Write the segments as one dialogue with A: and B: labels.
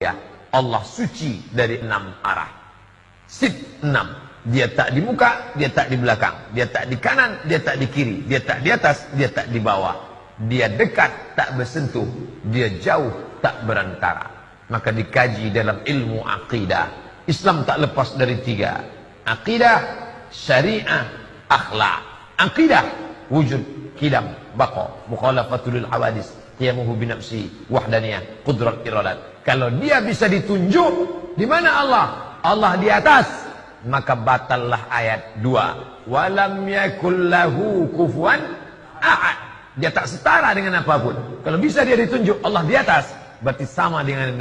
A: Ya, Allah suci dari 6 arah. Sit 6. Dia tak di muka, dia tak di belakang. Dia tak di kanan, dia tak di kiri. Dia tak di atas, dia tak di bawah. Dia dekat, tak bersentuh. Dia jauh, tak berantara. Maka dikaji dalam ilmu aqidah. Islam tak lepas dari 3. Aqidah, syariah, akhlak. Aqidah, wujud, qidam, baqa, mukhalafatul hawadis, qiyamuhu binafsi, wahdaniyah, qudrat iradat. Kalau dia bisa ditunjuk, di mana Allah? Allah di atas, maka batallah ayat 2. Walam yakul lahu kufuwan ahad. Dia tak setara dengan apapun. Kalau bisa dia ditunjuk Allah di atas, berarti sama dengan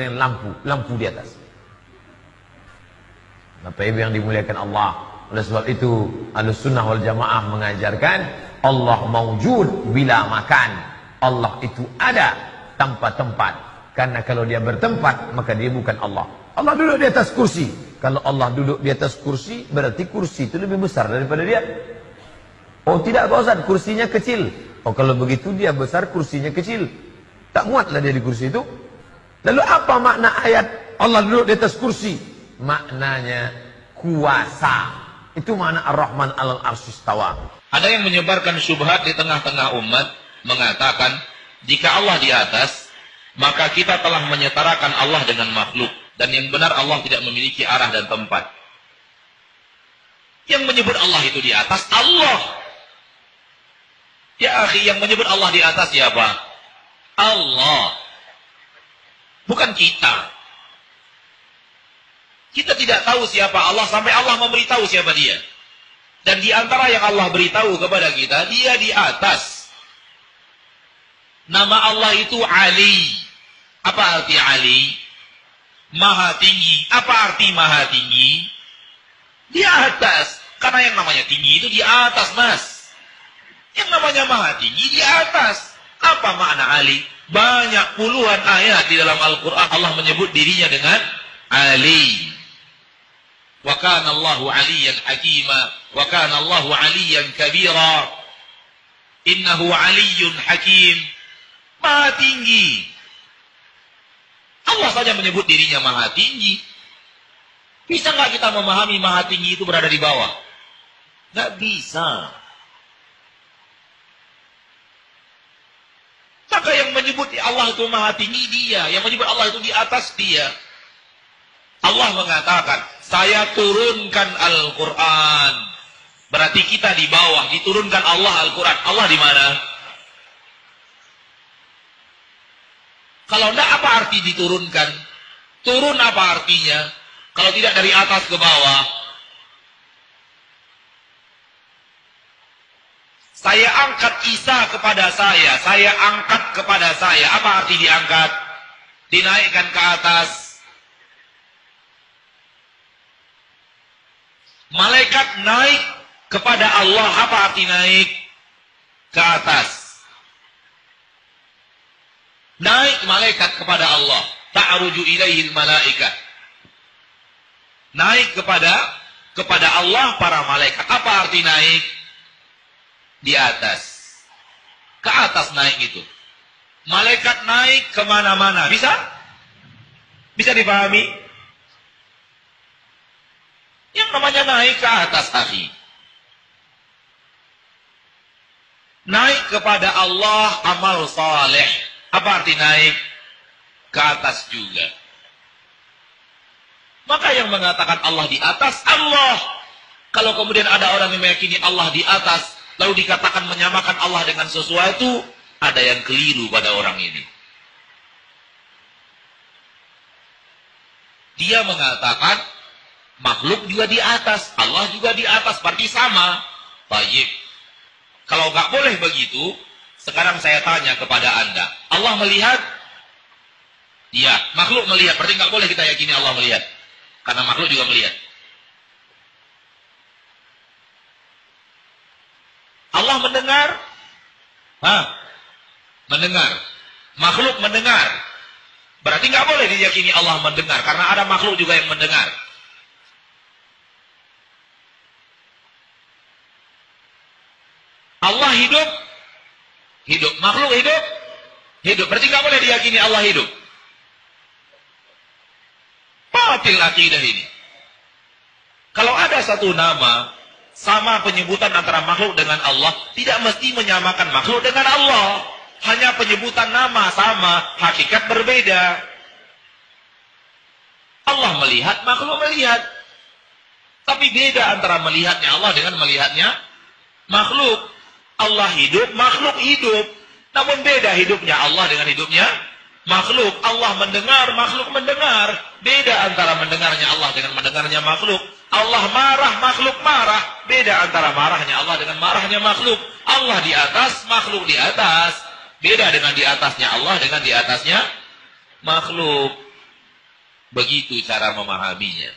A: lampu di atas. Bapak Ibu yang dimuliakan Allah, oleh sebab itu Ahlussunnah wal Jamaah mengajarkan Allah maujud bila makan. Allah itu ada tanpa tempat. Karena kalau dia bertempat, maka dia bukan Allah. Allah duduk di atas kursi. Kalau Allah duduk di atas kursi, berarti kursi itu lebih besar daripada dia. Oh tidak Pak Ustaz, kursinya kecil. Oh kalau begitu dia besar, kursinya kecil. Tak muatlah dia di kursi itu. Lalu apa makna ayat Allah duduk di atas kursi? Maknanya kuasa. Itu makna Ar-Rahman alal arsy istawa.
B: Ada yang menyebarkan syubhat di tengah-tengah umat, mengatakan jika Allah di atas, maka kita telah menyetarakan Allah dengan makhluk. Dan yang benar Allah tidak memiliki arah dan tempat. Yang menyebut Allah itu di atas, Allah. Ya akhi, yang menyebut Allah di atas siapa? Allah. Bukan kita. Kita tidak tahu siapa Allah sampai Allah memberitahu siapa dia. Dan di antara yang Allah beritahu kepada kita, dia di atas. Nama Allah itu Ali. Apa arti Ali? Maha tinggi. Apa arti maha tinggi? Di atas. Karena yang namanya tinggi itu di atas, Mas. Yang namanya maha tinggi di atas. Apa makna Ali? Banyak puluhan ayat di dalam Al-Quran Allah menyebut dirinya dengan Ali. Wa kana Allahu aliyan hakima. Wa kana Allahu aliyan kabira. Innahu aliyyun hakim. Maha tinggi. Allah saja menyebut dirinya maha tinggi. Bisa nggak kita memahami maha tinggi itu berada di bawah? Nggak bisa. Maka yang menyebut Allah itu maha tinggi dia. Yang menyebut Allah itu di atas dia. Allah mengatakan, saya turunkan Al-Quran. Berarti kita di bawah. Diturunkan Allah Al-Quran. Allah di mana? Kalau tidak, apa arti diturunkan? Turun apa artinya? Kalau tidak dari atas ke bawah. Saya angkat Isa kepada saya. Saya angkat kepada saya. Apa arti diangkat? Dinaikkan ke atas. Malaikat naik kepada Allah. Apa arti naik? Ke atas. Naik malaikat kepada Allah. Ta'ruju ilaihil malaikat. Naik kepada Allah para malaikat. Apa arti naik? Di atas. Ke atas naik itu. Malaikat naik kemana-mana. Bisa? Bisa dipahami? Yang namanya naik ke atas, akhi. Naik kepada Allah amal saleh. Apa arti naik? Ke atas juga. Maka yang mengatakan Allah di atas, Allah. Kalau kemudian ada orang yang meyakini Allah di atas, lalu dikatakan menyamakan Allah dengan sesuatu, ada yang keliru pada orang ini. Dia mengatakan, makhluk juga di atas, Allah juga di atas, berarti sama. Baik. Kalau nggak boleh begitu, sekarang saya tanya kepada Anda, Allah melihat? Ya, makhluk melihat. Berarti nggak boleh kita yakini Allah melihat. Karena makhluk juga melihat. Allah mendengar? Mendengar. Makhluk mendengar. Berarti nggak boleh diyakini Allah mendengar. Karena ada makhluk juga yang mendengar. Allah hidup? Hidup. Makhluk hidup? Hidup. Berarti nggak boleh diyakini Allah hidup. Batil akidah ini. Kalau ada satu nama, sama penyebutan antara makhluk dengan Allah, tidak mesti menyamakan makhluk dengan Allah. Hanya penyebutan nama sama, hakikat berbeda. Allah melihat, makhluk melihat. Tapi beda antara melihatnya Allah dengan melihatnya makhluk. Allah hidup, makhluk hidup. Namun beda hidupnya Allah dengan hidupnya makhluk. Allah mendengar, makhluk mendengar. Beda antara mendengarnya Allah dengan mendengarnya makhluk. Allah marah, makhluk marah. Beda antara marahnya Allah dengan marahnya makhluk. Allah di atas, makhluk di atas. Beda dengan di atasnya Allah dengan di atasnya makhluk. Begitu cara memahaminya.